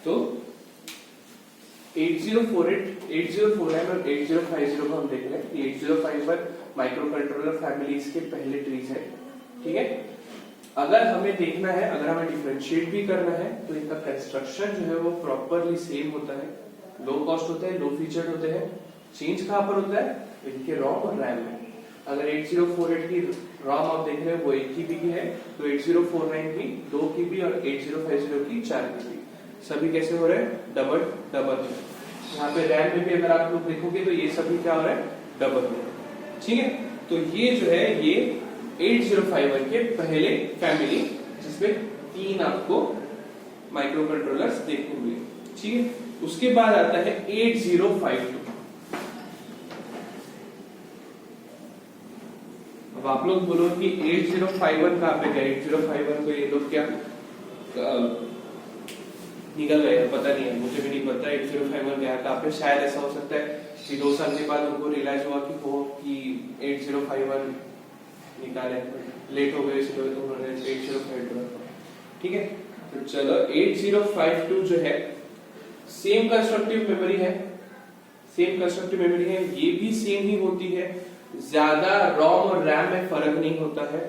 तो 8048, 8049 और 8050 को हम देख रहे हैं। 8051 माइक्रो कंट्रोलर फैमिलीज के पहले ट्रीज है, ठीक है। अगर हमें देखना है, अगर हमें डिफरेंशिएट भी करना है, तो इनका कंस्ट्रक्शन जो है वो प्रॉपरली सेम होता है, लो कॉस्ट होते हैं, लो फीचर होते हैं। चेंज कहां पर होता है? इनके रॉम और रैम में। अगर 8048 की रॉम आप देख रहे हैं वो 1 GB की है, तो 8049 की 2 GB और 8050 की 4 GB। सभी कैसे हो रहे हैं? Double double. यहाँ पे रैम में भी अगर आप लोग देखोगे तो ये सभी क्या हो रहा है? डबल हो रहा है, ठीक है। तो ये जो है ये 8051 के पहले फैमिली, जिसमें 3 आपको माइक्रो कंट्रोलर्स देखने मिले, ठीक है। उसके बाद आता है 8052। अब आप लोग बोलो कि 8051 कहां पे गए? 8051 को ये लोग क्या निकल गए, पता नहीं है, मुझे भी नहीं पता 8051 गया कहां पे। शायद ऐसा हो सकता है कि 2 साल के बाद उनको रियलाइज हुआ कि वो कि 8051 निकाले, लेट हो गए इसलिए तो उन्होंने 8052, ठीक है। तो चलो 8052 जो है सेम कंस्ट्रक्टिव मेमोरी है, सेम कंस्ट्रक्टिव मेमोरी है, ये भी सेम ही होती है, ज्यादा रॉम और रैम में फर्क नहीं होता है,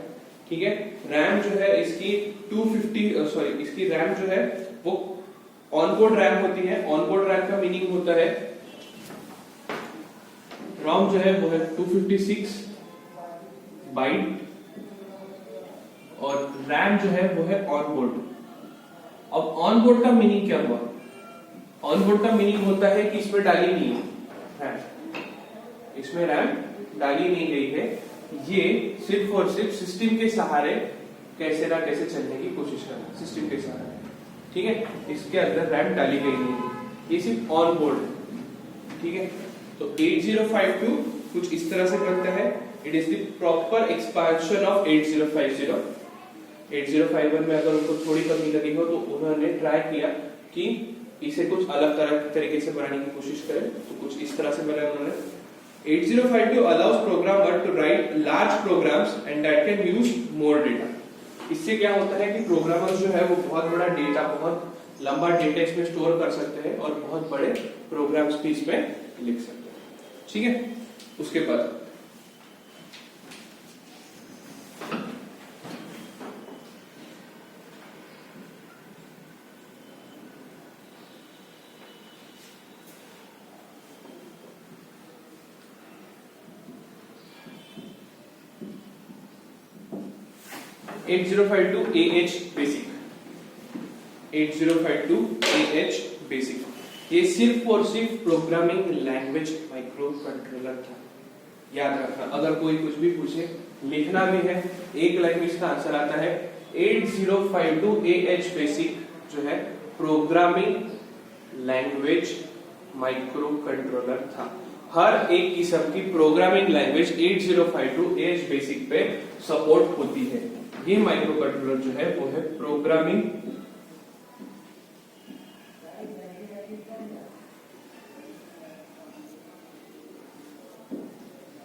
ठीक है। रैम जो है इसकी 250 सॉरी इसकी रैम जो है वो ऑनबोर्ड रैम होती है। ऑनबोर्ड रैम का मीनिंग होता है, रॉम जो है वो है 256 बाइट और रैम जो है वो है ऑनबोर्ड। अब ऑनबोर्ड का मीनिंग क्या हुआ? ऑनबोर्ड का मीनिंग होता है कि इसमें डाली नहीं है रैम, इसमें रैम डाली नहीं गई है, ये सिर्फ और सिर्फ सिस्टम के सहारे कैसे ना कैसे चलने की कोशिश कर रहा है, सिस्टम के सहारे, ठीक है। इसके अंदर रैम डाली गई नहीं है, ये सिर्फ ऑनबोर्ड है, ठीक है। तो 8052 कुछ इस तरह से बनता है। It is the proper expansion of 8050। 8051 में अगर उनको थोड़ी कमी लगी हो तो उन्होंने ट्राई किया कि इसे कुछ अलग तरीके से बनाने की कोशिश करें, तो कुछ इस तरह से बनाया उन्होंने। 8052 allows programmer to write large programs and that can use more data। इससे क्या होता है कि प्रोग्रामर जो है वो बहुत बड़ा डेटा, बहुत लंबा डेटा इसमें स्टोर कर सकते हैं और बहुत बड़े प्रोग्राम्स भी इसमें लिख सकते हैं, ठीक है। उसके बाद 8052 AH बेसिक, 8052 AH बेसिक, ये सिर्फ और सिर्फ प्रोग्रामिंग लैंग्वेज माइक्रो कंट्रोलर था। याद रखना, अगर कोई कुछ भी पूछे, लिखना भी है, एक लैंग्वेज का आंसर आता है 8052 AH बेसिक जो है प्रोग्रामिंग लैंग्वेज माइक्रो कंट्रोलर था। हर एक किस्म की प्रोग्रामिंग लैंग्वेज 8052 AH बेसिक पे सपोर्ट होती है। ये माइक्रो कंट्रोलर जो है वो है प्रोग्रामिंग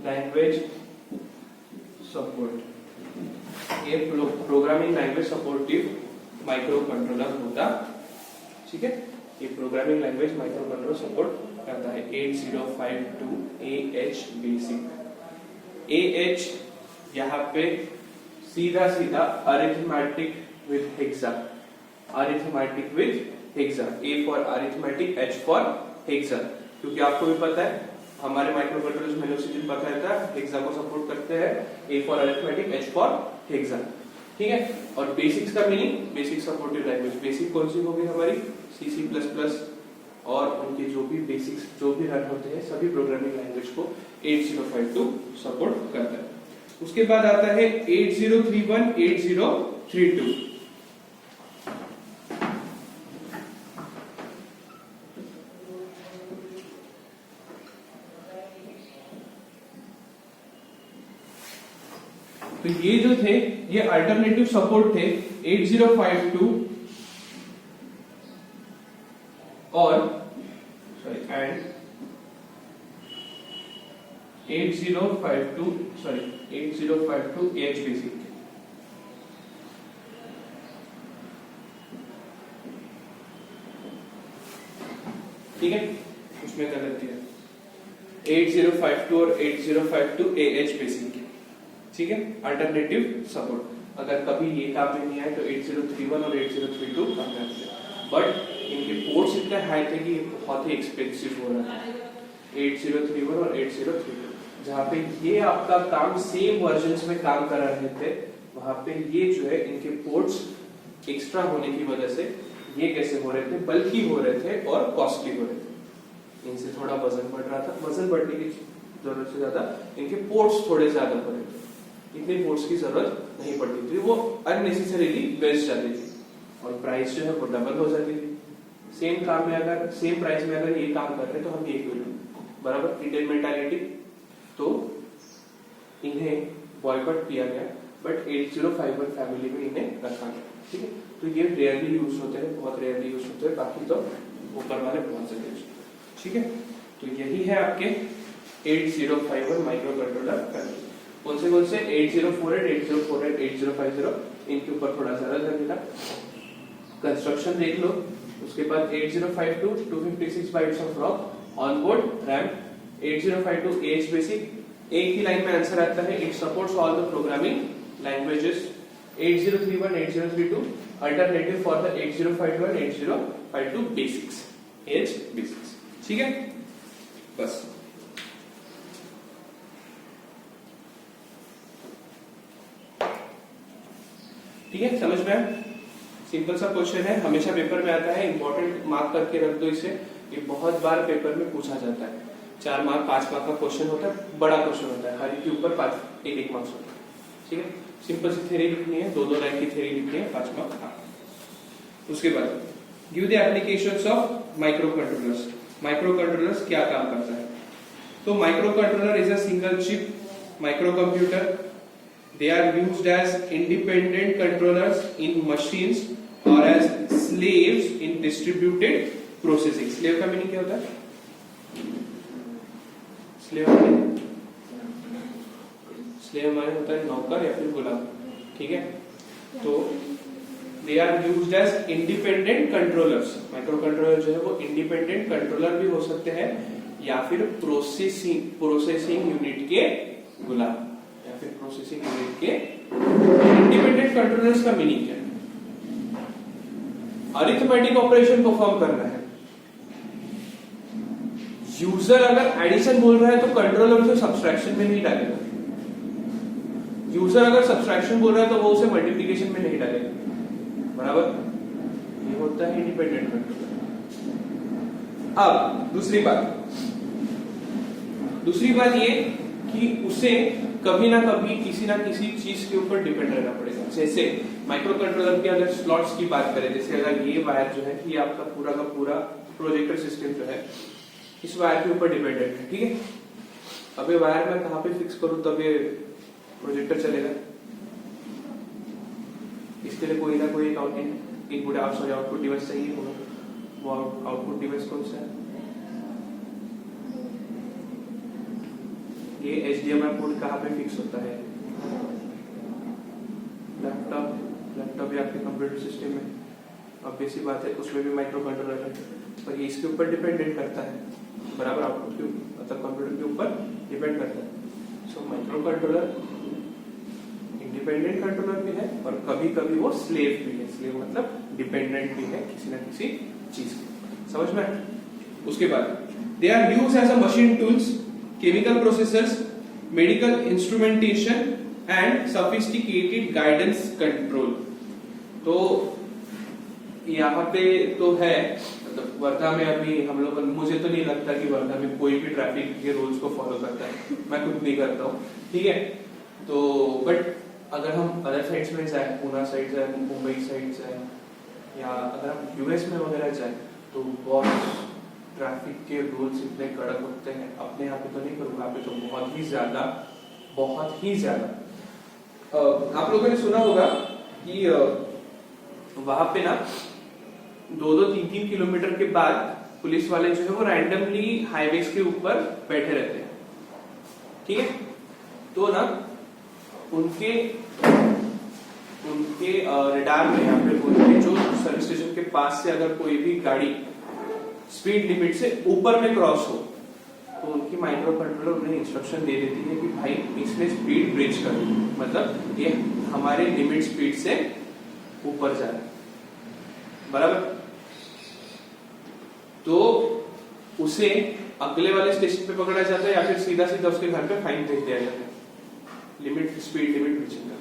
लैंग्वेज सपोर्ट, ये programming language supportive micro controller होता, ठीक है। ये programming language micro controller support करता है 8052 AH बेसिक। AH यहाँ पे सीधा सीधा arithmetic with hexa, arithmetic with hexa, A for arithmetic, H for hexa, क्योंकि आपको भी पता है हमारे माइक्रो कंट्रोलर्स में वेलोसिटी बकायदा हेक्सा को सपोर्ट करते हैं, A for arithmetic, H for hexa, ठीक है। और बेसिक्स का meaning basic supportive language, basic कौन सी होगी हमारी? C++ और उनके जो भी बेसिक्स जो भी रन होते हैं सभी प्रोग्रामिंग लैंग्वेज को 8052 सपोर्ट करता है। उसके बाद आता है 8031 8032। तो ये जो थे ये अल्टरनेटिव सपोर्ट थे 8052 और एंड 8052 AH बेसिक। ठीक है, उसमें कर लेती है 8052 और 8052 AH बेसिक, ठीक है, अल्टरनेटिव सपोर्ट। अगर कभी ये काम में नहीं आए तो 8031 और 8032 काम में आते हैं, बट इनके पोर्ट्स इतने हाई थे कि बहुत ही एक्सपेंसिव हो रहा है। 8031 और 8032 जहाँ पे ये आपका काम सेम वर्जन्स में काम कर रहे थे, वहां पे ये जो है इनके पोर्ट्स एक्स्ट्रा होने की वजह से ये कैसे हो रहे थे, बल्कि हो रहे थे और कॉस्टली हो रहे थे। इनसे थोड़ा वजन बढ़ रहा था, वजन बढ़ने की जरूरत से ज्यादा इनके पोर्ट्स थोड़े ज्यादा हो रहे थे, इतने पोर्ट्स की जरूरत नहीं पड़ती थी, वो अननेसेसरीली वेस्ट जाती थी और प्राइस जो है वो डबल हो जाती थी। सेम काम में अगर सेम प्राइस में अगर ये काम कर रहे हैं तो हम ये क्यों लें, बराबर इंडियन मेंटालिटी। तो इन्हें बॉयकॉट किया गया, बट 8051 फैमिली में इन्हें रखा गया, ठीक है। तो ये रेयरली यूज होते हैं, बहुत रेयरली यूज होते हैं, बाकी तो ऊपर वाले बहुत से यूज, ठीक है। तो यही है आपके 8051 माइक्रो कंट्रोलर फैमिली। कौन से 8048, 8048, 8050, इनके ऊपर थोड़ा ज्यादा ध्यान देना, कंस्ट्रक्शन देख लो। उसके बाद 8052 256 bytes of ROM onboard RAM, 8052 AH basic, एक ही लाइन में आंसर आता है, it supports all the programming languages. 8031 8032 alternative for the 8051 8052 basics, AH basics, ठीक है। बस ठीक है, समझ में आया? सिंपल सा क्वेश्चन है, हमेशा पेपर में आता है, इंपॉर्टेंट मार्क करके रख दो इसे, ये बहुत बार पेपर में पूछा जाता है। 4 मार्क 5 मार्क का क्वेश्चन होता है, बड़ा क्वेश्चन होता है, हर एक के ऊपर 5 1 मार्क्स होता है, ठीक है। सिंपल सी थ्योरी लिखनी है, 2 लाइन की थ्योरी लिखनी है, 5 मार्क। उसके बाद give the applications of micro controllers. Micro controllers क्या काम करता है? तो micro controller is a single chip micro computer. They are used as independent controllers in machines or as slaves in distributed processing. Slave का meaning क्या होता है? Slave हमारे होता है नौकर या फिर गुलाम, ठीक है। तो they are used as independent controllers. Micro controller जो है वो इंडिपेंडेंट कंट्रोलर भी हो सकते हैं या फिर प्रोसेसिंग यूनिट के गुलाम या फिर प्रोसेसिंग यूनिट के। इंडिपेंडेंट कंट्रोलर्स का मीनिंग क्या है? अरिथमेटिक ऑपरेशन परफॉर्म करना है। यूजर अगर एडिशन बोल रहा है तो कंट्रोलर उसे सब्सट्रैक्शन में नहीं डालेगा। यूजर अगर सब्सट्रैक्शन बोल रहा है तो वो उसे मल्टीप्लिकेशन में नहीं डालेगा, बराबर। ये होता है इंडिपेंडेंट कंट्रोलर। अब दूसरी बात ये कि उसे कभी ना कभी किसी ना किसी चीज के ऊपर डिपेंड रहना पड़ेगा। जैसे माइक्रो कंट्रोलर के अगर स्लॉट्स की बात करें, जैसे अगर ये वायर जो है ये आपका पूरा का पूरा प्रोजेक्टर सिस्टम जो है इस वायर के ऊपर डिपेंडेंट है, ठीक है। अब ये वायर मैं कहां पे फिक्स करूं तब ये प्रोजेक्टर चलेगा? इसके लिए कोई ना कोई इनपुट आउटपुट डिवाइस चाहिए होगा। वो आउटपुट डिवाइस कौन सा है? ये HDMI पोर्ट कहाँ पे फिक्स होता है? लैपटॉप या आपके कंप्यूटर सिस्टम में। अब बेसी बात है, उसमें भी माइक्रो कंट्रोलर है, पर ये इसके ऊपर डिपेंडेंट करता है, बराबर आउटपुट के मतलब कंप्यूटर के ऊपर डिपेंड करता है। So micro controller independent controller भी है और कभी कभी वो स्लेव भी है। स्लेव मतलब डिपेंडेंट भी है किसी ना किसी चीज के, समझ में? उसके बाद they are used as a machine tools, chemical processors, medical instrumentation and sophisticated guidance control। तो यहाँ पे तो है, मतलब वर्धा में अभी हम लोग, मुझे तो नहीं लगता कि वर्धा में कोई भी ट्रैफिक के रूल्स को फॉलो करता है, मैं खुद नहीं करता हूँ, ठीक है। तो बट अगर हम अदर साइड्स में जाए, पूना साइड जाए, मुंबई साइड जाए, या अगर हम यूएस में वगैरह जाए तो बहुत ट्रैफिक के रूल्स इतने कड़क होते हैं। अपने यहाँ पे तो नहीं करूँगा, यहाँ पे तो बहुत ही ज्यादा। आप लोगों ने सुना होगा कि वहां पे ना 2-3 किलोमीटर के बाद पुलिस वाले जो है वो रैंडमली हाईवेज के ऊपर बैठे रहते हैं, ठीक है। तो ना उनके रिडार में या फिर उनके जो सर्विस स्टेशन के पास से अगर कोई भी गाड़ी स्पीड लिमिट से ऊपर में क्रॉस हो तो उनकी माइक्रो कंट्रोलर उन्हें इंस्ट्रक्शन दे देती है कि भाई इसमें स्पीड ब्रिज कर दो, मतलब ये हमारे लिमिट स्पीड से ऊपर जा रहा है, बराबर। तो उसे अगले वाले स्टेशन पे पकड़ा जाता है या फिर सीधा सीधा उसके घर पे फाइन भेज दिया जाता है, लिमिट स्पीड लिमिट ब्रीचिंग का।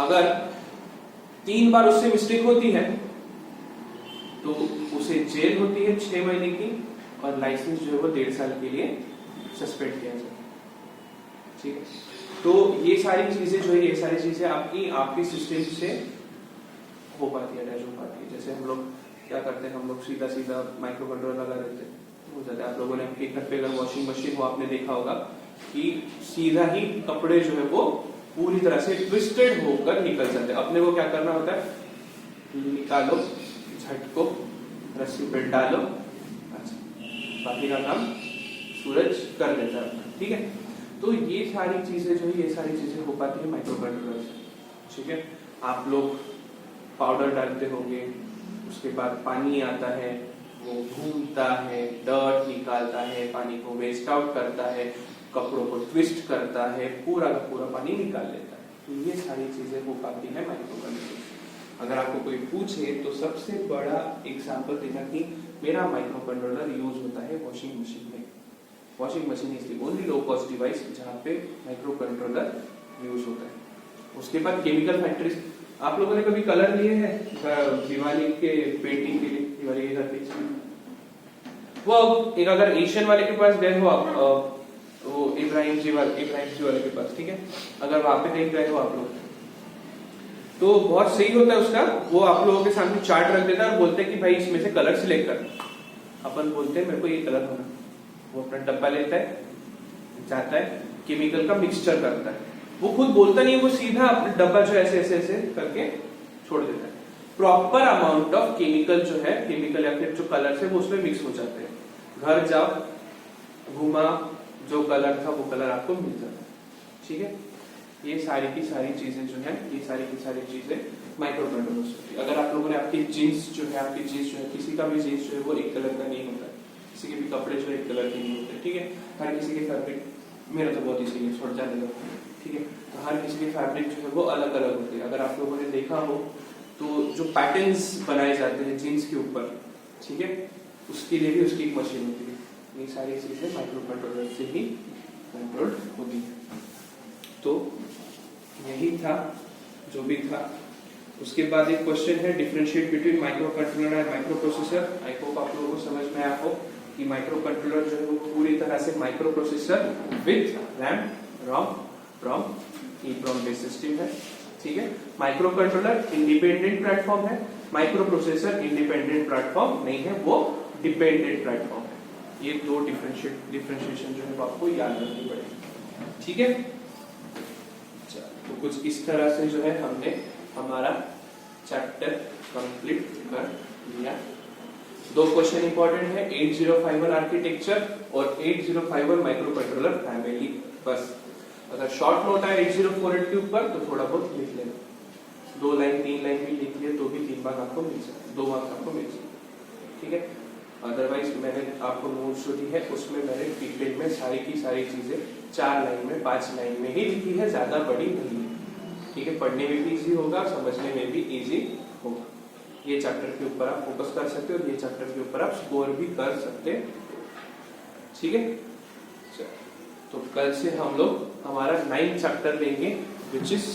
अगर 3 बार उससे मिस्टेक होती है तो उसे जेल होती है 6 महीने की और लाइसेंस जो है वो 1.5 साल के लिए सस्पेंड किया जाता है, ठीक है। तो ये सारी चीजें जो है, ये सारी चीजें आपकी सिस्टम से हो पाती है, अटैच हो पाती है। जैसे हम लोग क्या करते हैं, हम लोग सीधा सीधा माइक्रो कंट्रोलर लगा देते हैं, हो जाता है। आप लोगों ने आपके घर पे अगर वॉशिंग मशीन हो, आपने देखा होगा कि सीधा ही कपड़े जो है वो पूरी तरह से ट्विस्टेड होकर निकल जाते हैं। अपने को क्या करना होता है, निकालो, झटको, रस्सी पे डालो, अच्छा, बाकी का काम सूरज कर देता है, ठीक है। तो ये सारी चीजें जो है, ये सारी चीजें हो पाती है माइक्रो कंट्रोलर से, ठीक है। आप लोग पाउडर डालते होंगे, उसके बाद पानी आता है, वो घूमता है, डर्ट निकालता है, पानी को वेस्ट आउट करता है, कपड़ों को ट्विस्ट करता है, पूरा का पूरा पानी निकाल लेता है। तो ये सारी चीजें हो पाती है माइक्रो कंट्रोलर से। अगर आपको कोई पूछे तो सबसे बड़ा एग्जांपल देना कि मेरा माइक्रो कंट्रोलर यूज होता है वॉशिंग मशीन में। Washing machine is the only low cost device जहाँ पे माइक्रो कंट्रोलर यूज होता है। उसके बाद केमिकल फैक्ट्रीज, आप लोगों ने कभी कलर लिए हैं दिवाली के पेंटिंग के लिए, दिवाली के घर पे? वो एक अगर एशियन वाले के पास गए हो आप, वो इब्राहिम जी वाले के पास, ठीक है, अगर वहां पे कहीं गए हो आप लोग, तो बहुत सही होता है उसका। वो आप लोगों के सामने चार्ट रख देता है और बोलते हैं कि भाई इसमें से कलर सिलेक्ट कर। अपन बोलते हैं मेरे को ये कलर होना, वो अपना डब्बा लेता है, जाता है, केमिकल का मिक्सचर करता है। वो खुद बोलता नहीं, वो सीधा अपना डब्बा जो ऐसे ऐसे ऐसे करके छोड़ देता है। प्रॉपर अमाउंट ऑफ केमिकल जो है, केमिकल या फिर जो कलर है वो उसमें मिक्स हो जाते हैं। घर जाओ, घुमा, जो कलर था वो कलर आपको मिल जाता है, ठीक है। ये सारी की सारी चीजें जो है, ये सारी की सारी चीजें माइक्रो कंट्रोलर होती है। अगर आप लोगों ने आपकी जीन्स जो है, किसी का भी जीन्स जो है वो एक कलर का नहीं होता है, किसी के भी कपड़े जो एक कलर के नहीं होते, ठीक है। हर किसी के फैब्रिक, मेरा तो बहुत ही सही है, छोड़ जाने दो, ठीक है। तो हर किसी के फैब्रिक जो है वो अलग अलग होते हैं। अगर आप लोगों ने देखा हो तो जो पैटर्न्स बनाए जाते हैं जीन्स के ऊपर, ठीक है, उसके लिए भी उसकी एक मशीन होती है। ये सारी चीजें माइक्रो कंट्रोलर से ही कंट्रोल होती है। तो यही था जो भी था। उसके बाद एक क्वेश्चन है, differentiate between micro controller and micro processor. I hope आप लोगों को समझ में आया हो कि माइक्रो कंट्रोलर जो है वो पूरी तरह से microprocessor with RAM, ROM, EPROM based system है, ठीक है। माइक्रो कंट्रोलर इंडिपेंडेंट प्लेटफॉर्म है, माइक्रो प्रोसेसर इंडिपेंडेंट प्लेटफॉर्म नहीं है, वो डिपेंडेंट प्लेटफॉर्म है। ये दो डिफरेंशिएशन जो है वो आपको याद रखनी पड़ेगी, ठीक है। तो कुछ इस तरह से जो है हमने हमारा चैप्टर कंप्लीट कर लिया। 2 क्वेश्चन इंपॉर्टेंट है, 8051 आर्किटेक्चर और 8051 माइक्रो कंट्रोलर फैमिली। बस अगर शॉर्ट नोट है 8048 के ऊपर तो थोड़ा बहुत लिख लेना, 2 लाइन 3 लाइन भी लिख लिए तो भी 3 मार्क आपको मिल सकते, 2 मार्क आपको मिल सकते, ठीक है। अदरवाइज मैंने आपको नोट्स जो दी है उसमें मैंने डिटेल में सारी की सारी चीजें 4 लाइन में 5 लाइन में ही लिखी है, ज्यादा बड़ी नहीं है, ठीक है। पढ़ने में भी इजी होगा, समझने में भी इजी होगा। ये चैप्टर के ऊपर आप फोकस कर सकते हो और ये चैप्टर के ऊपर आप स्कोर भी कर सकते, ठीक है। तो कल से हम लोग हमारा 9th चैप्टर लेंगे विच इज